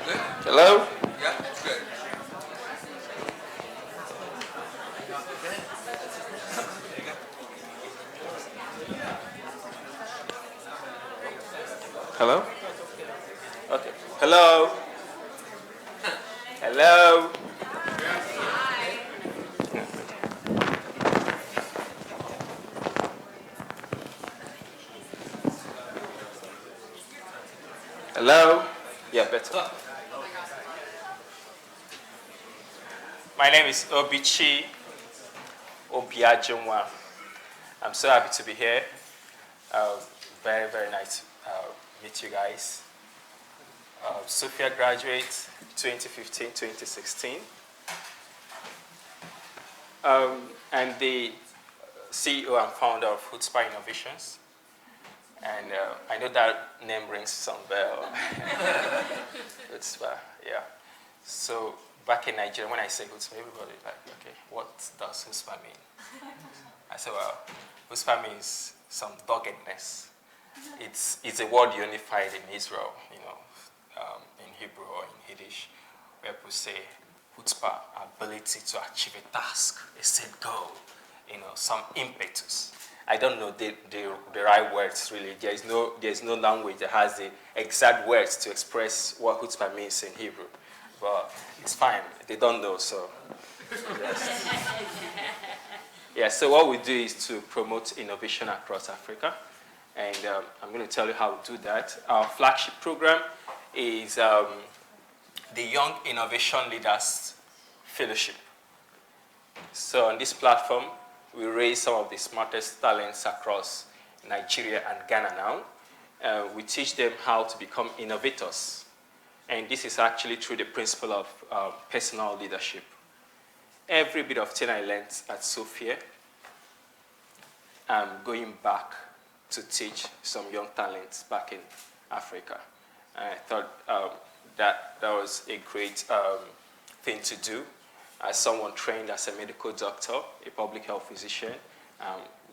Hello? Yeah, good. Hello? Okay. Hello? Hello? Hello? Yeah, better. My name is Obichi Obiajunwa. I'm so happy to be here. Very, very nice to meet you guys. Sofaer graduate 2015, 2016. And the CEO and founder of Hootspar Innovations. And I know that name rings some bell. Hootspar, yeah. So back in Nigeria, when I say Hootspar, everybody like, okay, what does Hootspar mean? I said, well, Hootspar means some doggedness. It's a word unified in Israel, in Hebrew or in Yiddish, where people say chutzpah, ability to achieve a task, a set goal, some impetus. I don't know the right words really. There's no language that has the exact words to express what chutzpah means in Hebrew, but it's fine. They don't know, so yes. Yeah. So what we do is to promote innovation across Africa. And I'm going to tell you how to do that. Our flagship program is the Young Innovation Leaders Fellowship. So on this platform, we raise some of the smartest talents across Nigeria and Ghana now. We teach them how to become innovators. And this is actually through the principle of personal leadership. Every bit of thing I learned at Sofaer, I'm going back to teach some young talents back in Africa. And I thought that was a great thing to do. As someone trained as a medical doctor, a public health physician,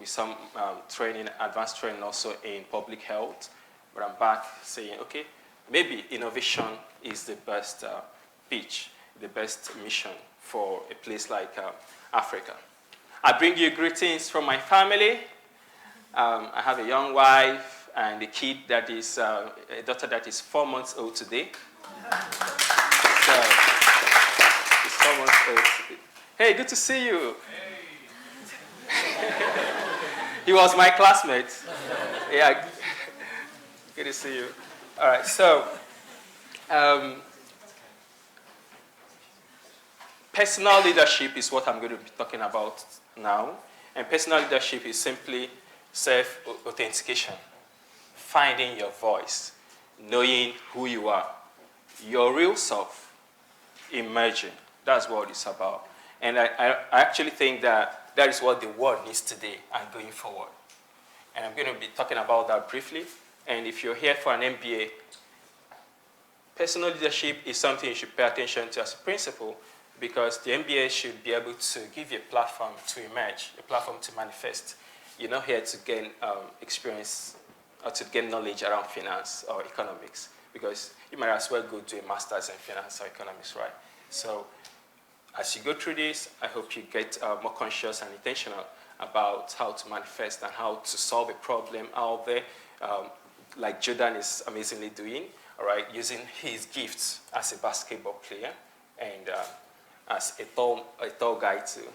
with some advanced training also in public health. But I'm back saying, okay, maybe innovation is the best pitch, the best mission for a place like Africa. I bring you greetings from my family. I have a young wife and a kid that is, a daughter that is 4 months old today. So, she's 4 months old. Hey, good to see you. Hey. He was my classmate. Yeah, good to see you. All right, so, personal leadership is what I'm going to be talking about now. And personal leadership is simply self-authentication, finding your voice, knowing who you are, your real self, emerging. That's what it's about. And I actually think that that is what the world needs today and going forward. And I'm going to be talking about that briefly. And if you're here for an MBA, personal leadership is something you should pay attention to as a principle, because the MBA should be able to give you a platform to emerge, a platform to manifest. You're not here to gain experience or to gain knowledge around finance or economics, because you might as well go do a master's in finance or economics, right? So as you go through this, I hope you get more conscious and intentional about how to manifest and how to solve a problem out there, like Jordan is amazingly doing, all right, using his gifts as a basketball player and as a tall guy too.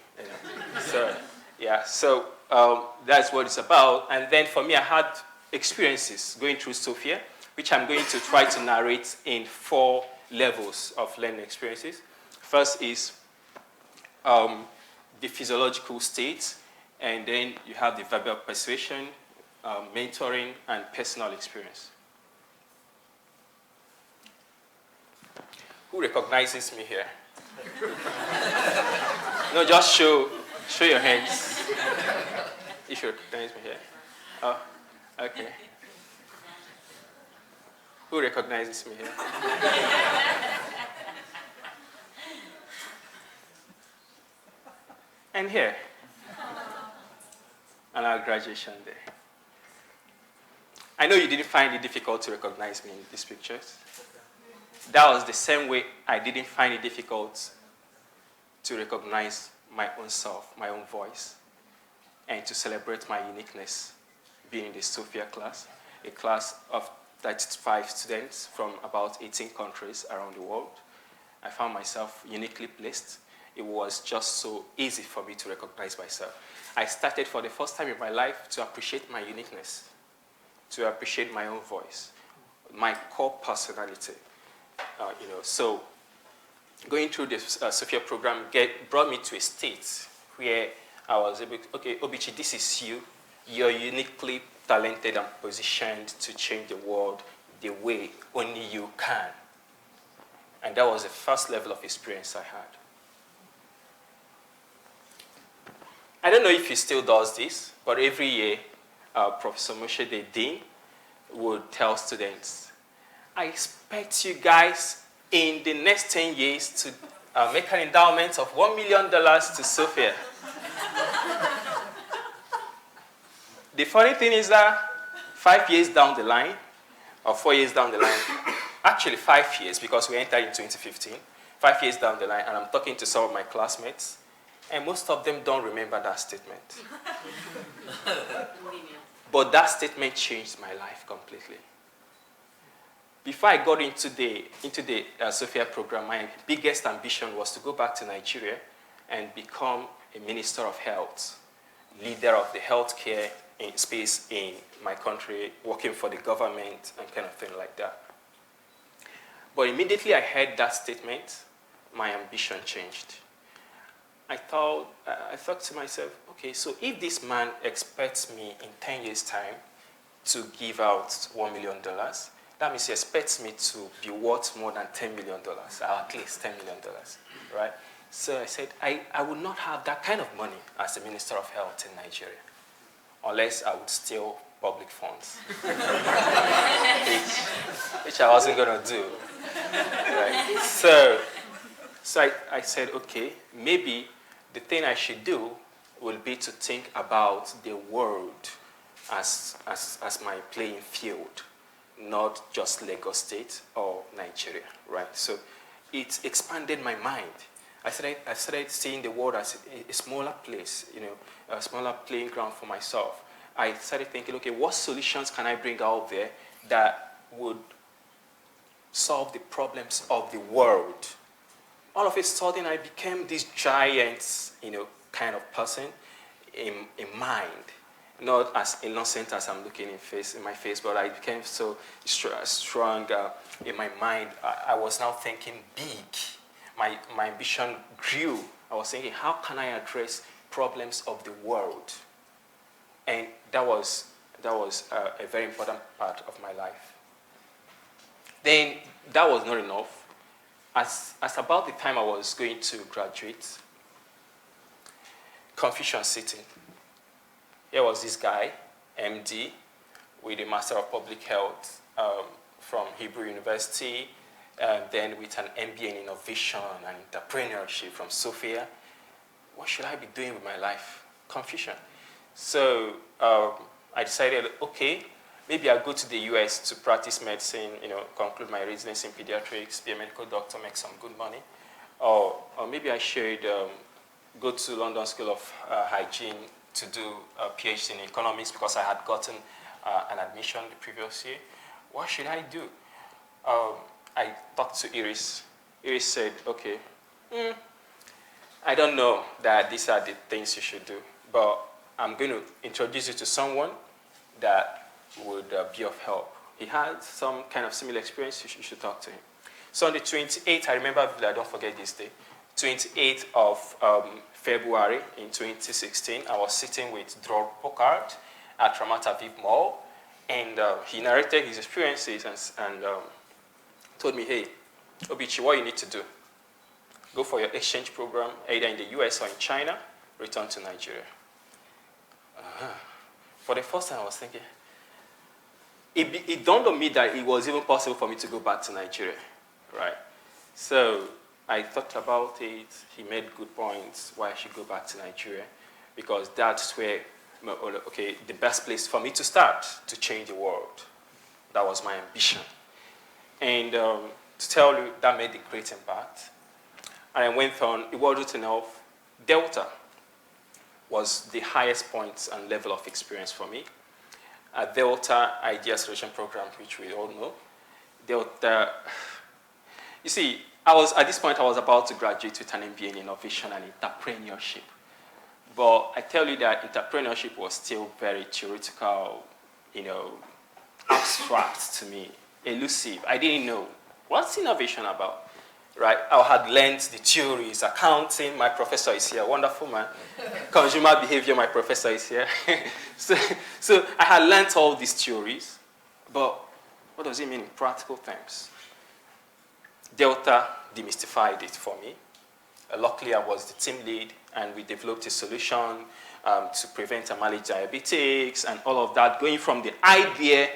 So yeah, so that's what it's about. And then for me, I had experiences going through Sofaer, which I'm going to try to narrate in 4 levels of learning experiences. First is the physiological state, and then you have the verbal persuasion, mentoring, and personal experience. Who recognizes me here? No, just show your hands if you recognize me here. Oh, okay. Who recognizes me here? And here. And our graduation day. I know you didn't find it difficult to recognize me in these pictures. that was the same way I didn't find it difficult to recognize my own self, my own voice, and to celebrate my uniqueness, being in the Sofaer class, a class of 35 students from about 18 countries around the world. I found myself uniquely placed. It was just so easy for me to recognize myself. I started for the first time in my life to appreciate my uniqueness, to appreciate my own voice, my core personality. So going through this Sofaer program brought me to a state where I was able to, okay, Obichi, this is you. You're uniquely talented and positioned to change the world the way only you can. And that was the first level of experience I had. I don't know if he still does this, but every year, Professor Moshe, the dean, would tell students, I expect you guys in the next 10 years to make an endowment of $1 million to Sofaer. The funny thing is that 5 years down the line, or 4 years down the line, actually 5 years, because we entered in 2015, 5 years down the line, and I'm talking to some of my classmates, and most of them don't remember that statement. But that statement changed my life completely. Before I got into the Sofaer program, my biggest ambition was to go back to Nigeria and become a minister of health, leader of the healthcare space in my country, working for the government and kind of thing like that. But immediately I heard that statement, my ambition changed. I thought to myself, okay, so if this man expects me in 10 years' time to give out $1 million, that means he expects me to be worth more than $10 million, or at least $10 million, right? So I said, I would not have that kind of money as the Minister of Health in Nigeria, unless I would steal public funds, which I wasn't going to do, right? So I said, okay, maybe the thing I should do will be to think about the world as my playing field, not just Lagos State or Nigeria, right? So it expanded my mind. I started seeing the world as a smaller place, a smaller playing ground for myself. I started thinking, okay, what solutions can I bring out there that would solve the problems of the world? All of a sudden, I became this giant, kind of person in mind. Not as innocent as I'm looking in my face, but I became so strong in my mind. I was now thinking big. My ambition grew. I was thinking, how can I address problems of the world? And that was a very important part of my life. Then that was not enough. As about the time I was going to graduate, confusion sitting. Here was this guy, MD, with a Master of Public Health from Hebrew University, then with an MBA in Innovation and Entrepreneurship from Sofaer. What should I be doing with my life? Confusion. So I decided, okay, maybe I'll go to the US to practice medicine, conclude my residency in pediatrics, be a medical doctor, make some good money. Or maybe I should go to London School of Hygiene to do a PhD in economics because I had gotten an admission the previous year. What should I do? I talked to Iris. Iris said, okay, I don't know that these are the things you should do, but I'm going to introduce you to someone that would be of help. He had some kind of similar experience. You should talk to him. So on the 28th, I remember, I don't forget this day, 28th of February in 2016, I was sitting with Dror Pokart at Ramat Aviv Mall, and he narrated his experiences and told me, hey, Obichi, what you need to do, go for your exchange program, either in the US or in China, return to Nigeria. For the first time, I was thinking, it dawned on me that it was even possible for me to go back to Nigeria, right? So I thought about it. He made good points why I should go back to Nigeria, because that's where, okay, the best place for me to start to change the world. That was my ambition. And to tell you that made a great impact. And I went on, it wasn't enough. Delta was the highest point and level of experience for me. Delta Idea Solution Program, which we all know. Delta, you see, at this point, I was about to graduate with an MBA in innovation and entrepreneurship. But I tell you that entrepreneurship was still very theoretical, abstract to me, elusive. I didn't know what's innovation about, right? I had learned the theories, accounting. My professor is here, wonderful man. Consumer behavior, my professor is here. so I had learned all these theories, but what does it mean in practical terms? Delta demystified it for me. Luckily, I was the team lead, and we developed a solution to prevent and manage diabetics and all of that, going from the idea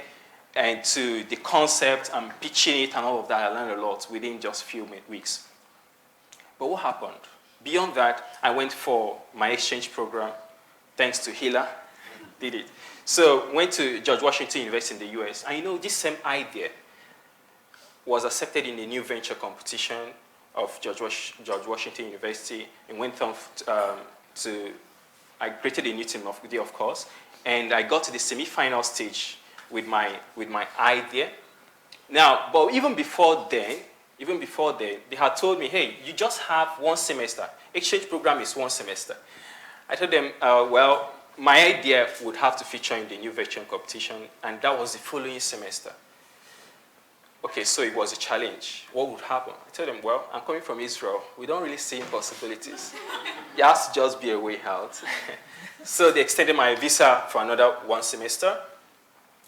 and to the concept and pitching it and all of that. I learned a lot within just a few weeks. But what happened? Beyond that, I went for my exchange program, thanks to Hila, did it. So went to George Washington University in the US, and this same idea was accepted in the new venture competition of George Washington University, and went on I created a new team of course, and I got to the semi-final stage with my idea. Now, but even before then, they had told me, hey, you just have 1 semester. Exchange program is 1 semester. I told them, well, my idea would have to feature in the new venture competition, and that was the following semester. Okay, so it was a challenge. What would happen? I told them, well, I'm coming from Israel. We don't really see impossibilities. It has to just be a way out. So they extended my visa for another 1 semester.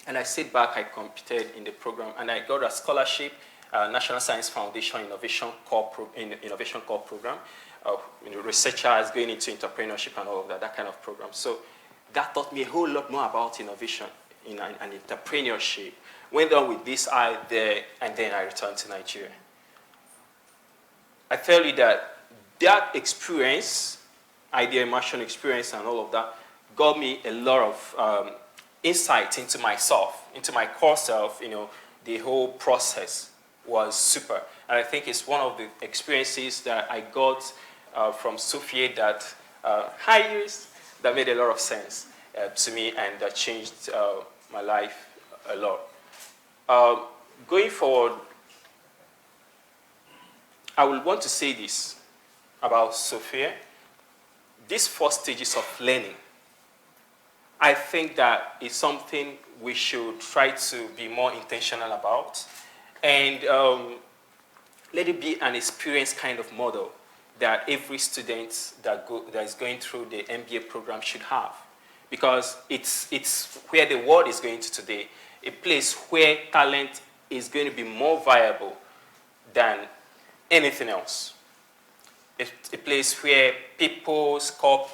And I stayed back, I competed in the program, and I got a scholarship, National Science Foundation Innovation Core Program. Researchers going into entrepreneurship and all of that kind of program. So that taught me a whole lot more about innovation and entrepreneurship. Went on with this idea, and then I returned to Nigeria. I tell you that experience, idea immersion experience and all of that, got me a lot of insight into myself, into my core self. The whole process was super. And I think it's one of the experiences that I got from Sofaer that that made a lot of sense to me, and that changed my life a lot. Going forward, I will want to say this about Sofaer. These 4 stages of learning, I think that is something we should try to be more intentional about, and let it be an experience kind of model that every student that is going through the MBA program should have, because it's where the world is going to today. A place where talent is going to be more viable than anything else. A place where people's core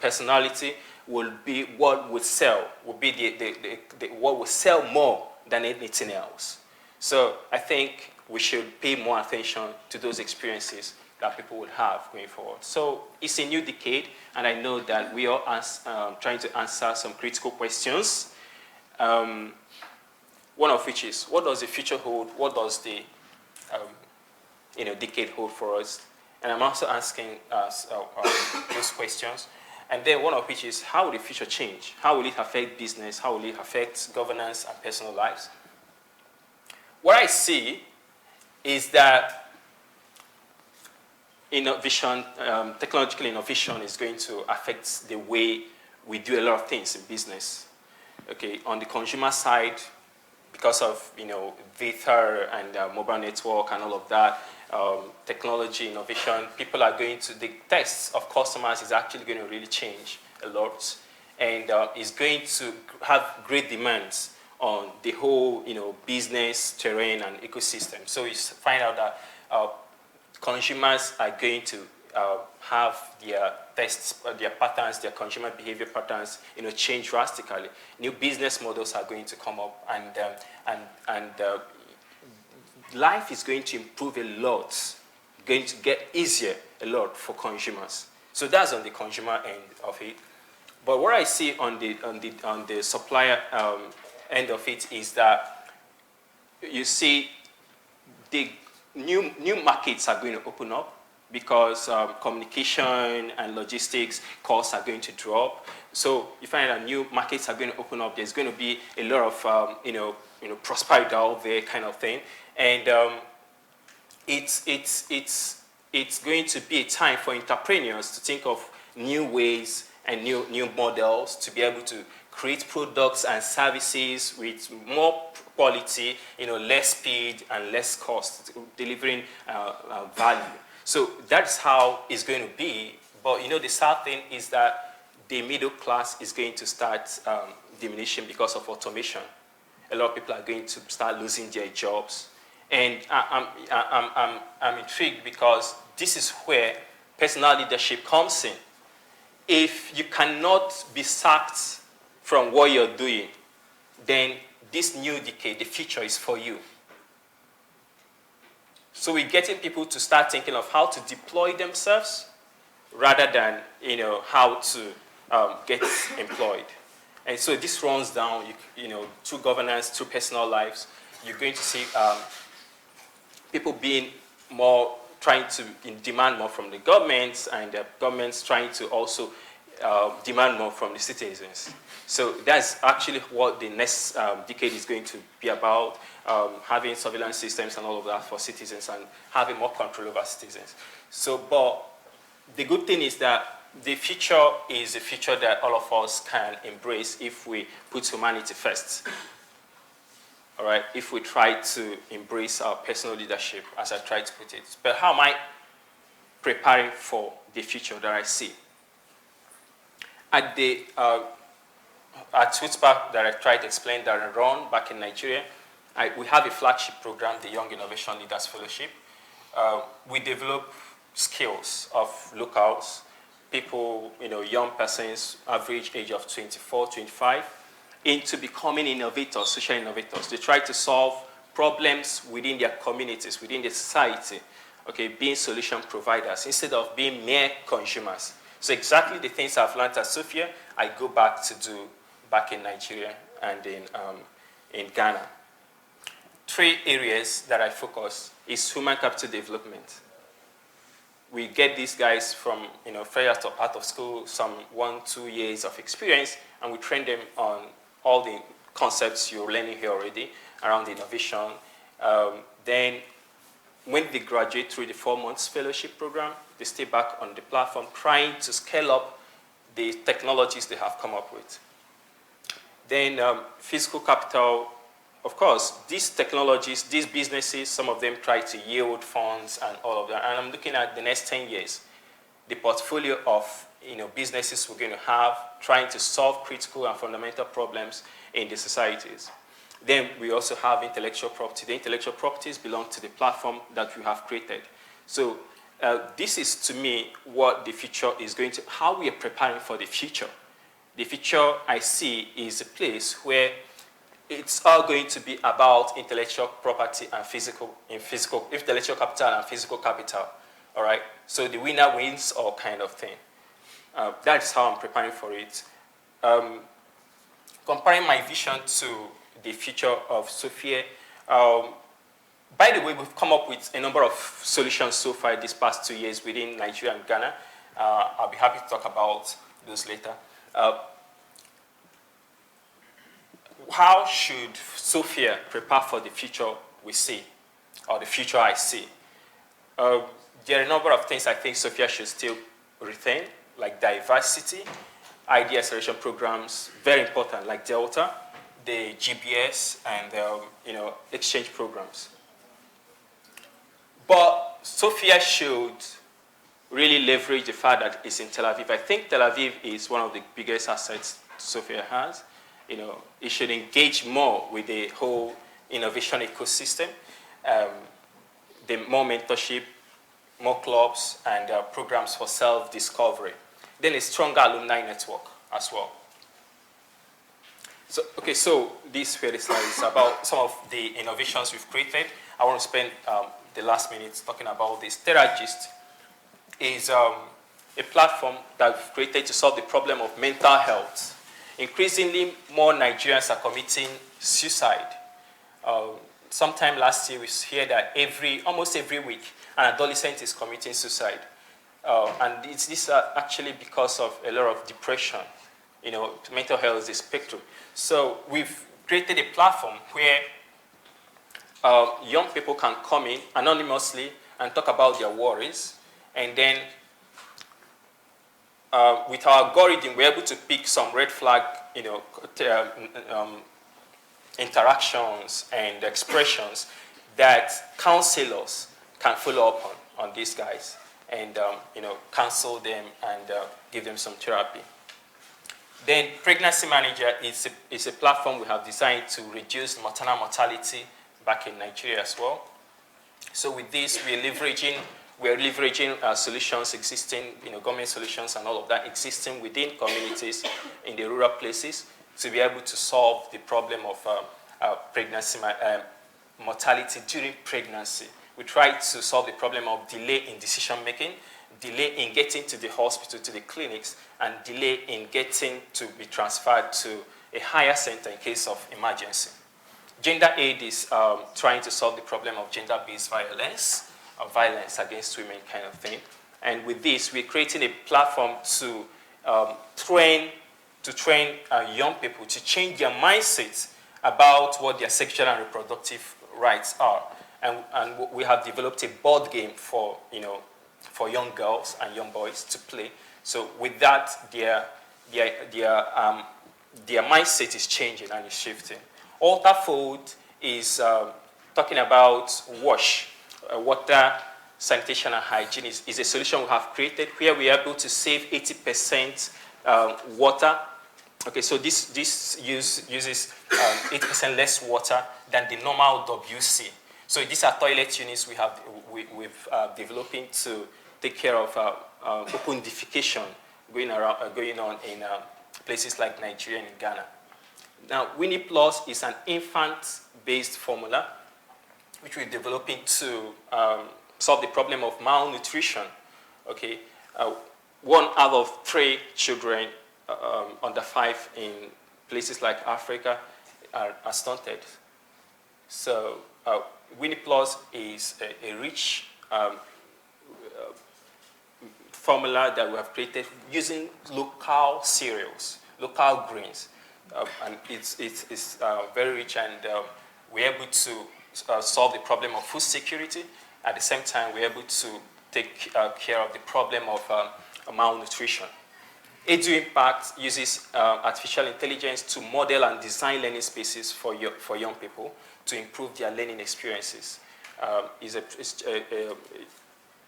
personality will be what would sell, will be what will sell more than anything else. So I think we should pay more attention to those experiences that people will have going forward. So it's a new decade, and I know that we are trying to answer some critical questions. One of which is, what does the future hold? What does the decade hold for us? And I'm also asking those questions. And then one of which is, how will the future change? How will it affect business? How will it affect governance and personal lives? What I see is that innovation, technological innovation is going to affect the way we do a lot of things in business. Okay, on the consumer side, because of data and mobile network and all of that, technology, innovation, people are going to, the tastes of customers is actually going to really change a lot, and is going to have great demands on the whole business terrain and ecosystem. So you find out that consumers are going to have their tests, their patterns, their consumer behavior patterns, change drastically. New business models are going to come up, and life is going to improve a lot, going to get easier a lot for consumers. So that's on the consumer end of it. But what I see on the supplier end of it is that you see the new markets are going to open up because communication and logistics costs are going to drop. So you find that new markets are going to open up. There's going to be a lot of prosperity out there, kind of thing, and it's going to be a time for entrepreneurs to think of new ways and new models to be able to create products and services with more quality, less speed and less cost, delivering value. So that's how it's going to be. But the sad thing is that the middle class is going to start diminishing because of automation. A lot of people are going to start losing their jobs. And I'm intrigued because this is where personal leadership comes in. If you cannot be sacked from what you're doing, then this new decade, the future is for you. So we're getting people to start thinking of how to deploy themselves rather than, how to get employed. And so this runs down, through governance, through personal lives. You're going to see people being more, trying to demand more from the governments, and the governments trying to also demand more from the citizens. So that's actually what the next decade is going to be about, having surveillance systems and all of that for citizens and having more control over citizens. So, but the good thing is that the future is a future that all of us can embrace if we put humanity first. All right, if we try to embrace our personal leadership, as I tried to put it. But how am I preparing for the future that I see? At the Spark that I tried to explain that I run back in Nigeria, we have a flagship program, the Young Innovation Leaders Fellowship. We develop skills of locals, people, young persons, average age of 24, 25, into becoming innovators, social innovators. They try to solve problems within their communities, within the society, okay, being solution providers instead of being mere consumers. So exactly the things I've learned at Sofaer, I go back to do back in Nigeria and in Ghana. 3 areas that I focus is human capital development. We get these guys from, fresh out of school, some 1-2 years of experience, and we train them on all the concepts you're learning here already around innovation. Then when they graduate through the 4 months fellowship program, they stay back on the platform trying to scale up the technologies they have come up with. Then physical capital, of course, these technologies, these businesses, some of them try to yield funds and all of that. And I'm looking at the next 10 years, the portfolio of businesses we're going to have trying to solve critical and fundamental problems in the societies. Then we also have intellectual property. The intellectual properties belong to the platform that we have created. So this is, to me, what the future is going to, how we are preparing for the future. The future I see is a place where it's all going to be about intellectual property and intellectual capital and physical capital. All right. So the winner wins all kind of thing. That's how I'm preparing for it. Comparing my vision to the future of Sofaer. By the way, we've come up with a number of solutions so far these past 2 years within Nigeria and Ghana. I'll be happy to talk about those later. How should Sofaer prepare for the future we see, or the future I see? There are a number of things I think Sofaer should still retain, like diversity, idea acceleration programs, very important, like Delta, the GBS, and exchange programs. But Sofaer should really leverage the fact that it's in Tel Aviv. I think Tel Aviv is one of the biggest assets Sofaer has. It should engage more with the whole innovation ecosystem, the more mentorship, more clubs, and programs for self-discovery. Then a stronger alumni network as well. So this very slide is about some of the innovations we've created. I want to spend the last minutes talking about this. Theragist is a platform that we've created to solve the problem of mental health. Increasingly, more Nigerians are committing suicide. sometime last year, we hear that almost every week, an adolescent is committing suicide. And this is actually because of a lot of depression. Mental health is a spectrum. So we've created a platform where young people can come in anonymously and talk about their worries. And then with our algorithm, we're able to pick some red flag, interactions and expressions that counselors can follow up on these guys and counsel them and give them some therapy. Then Pregnancy Manager is a platform we have designed to reduce maternal mortality back in Nigeria as well. So with this, we're leveraging solutions existing, government solutions and all of that existing within communities in the rural places to be able to solve the problem of pregnancy mortality during pregnancy. We try to solve the problem of delay in decision making, delay in getting to the hospital, to the clinics, and delay in getting to be transferred to a higher center in case of emergency. Gender Aid is trying to solve the problem of gender-based violence, or violence against women kind of thing. And with this, we're creating a platform to train young people to change their mindsets about what their sexual and reproductive rights are. And we have developed a board game for young girls and young boys to play. So with that, their mindset is changing and is shifting. Altafold is talking about WASH, water, sanitation and hygiene is a solution we have created where we are able to save 80% water. Okay, so this uses 80% less water than the normal WC. So these are toilet units we've developing to take care of open defecation going on in places like Nigeria and Ghana. Now, Winnie Plus is an infant-based formula which we're developing to solve the problem of malnutrition. Okay, 1 out of 3 children under 5 in places like Africa are stunted. So Winnie Plus is a rich formula that we have created using local cereals, local grains. And it's very rich, and we're able to solve the problem of food security. At the same time, we're able to take care of the problem of malnutrition. Edu Impact uses artificial intelligence to model and design learning spaces for young people to improve their learning experiences. It's a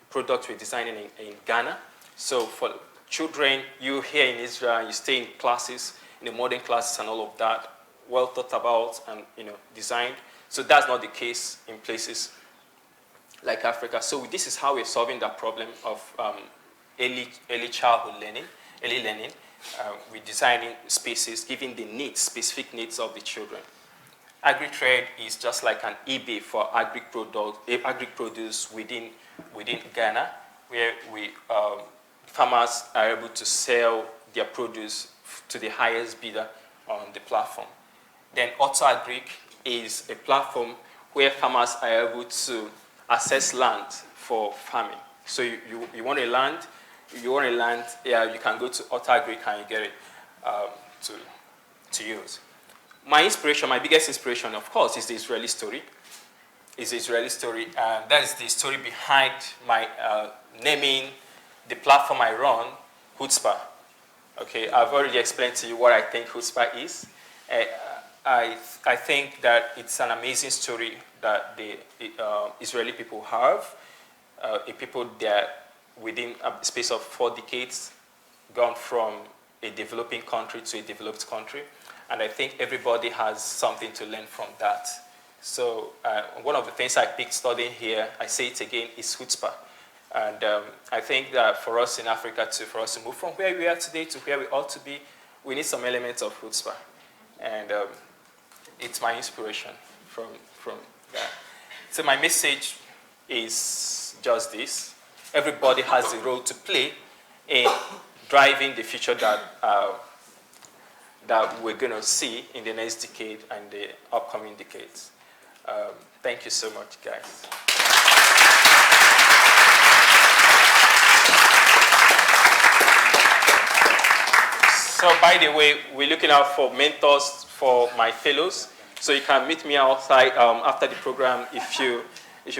product we're designing in Ghana. So for children, you here in Israel, you stay in classes, in the modern classes and all of that, well thought about and designed. So that's not the case in places like Africa. So this is how we're solving that problem of early childhood learning, early learning. We're designing spaces, giving the needs, specific needs of the children. Agri-trade is just like an eBay for agri-produce within Ghana, where farmers are able to sell their produce to the highest bidder on the platform. Then AutoAgric is a platform where farmers are able to access land for farming. So you want a land, you can go to AutoAgric and you get it to use. My biggest inspiration, of course, is the Israeli story. And that is the story behind my naming the platform I run, Chutzpah. Okay, I've already explained to you what I think Chutzpah is. I think that it's an amazing story that the Israeli people have. A people that within a space of 4 decades gone from a developing country to a developed country. And I think everybody has something to learn from that. So one of the things I picked studying here, I say it again, is Chutzpah. And I think that for us in Africa, for us to move from where we are today to where we ought to be, we need some elements of Chutzpah. And it's my inspiration from that. So my message is just this. Everybody has a role to play in driving the future that we're going to see in the next decade and the upcoming decades. Thank you so much, guys. So by the way, we're looking out for mentors for my fellows. So you can meet me outside after the program if you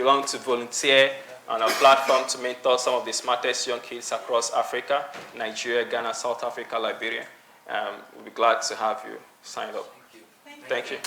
want to volunteer on our platform to mentor some of the smartest young kids across Africa, Nigeria, Ghana, South Africa, Liberia. We'll be glad to have you sign up. Thank you.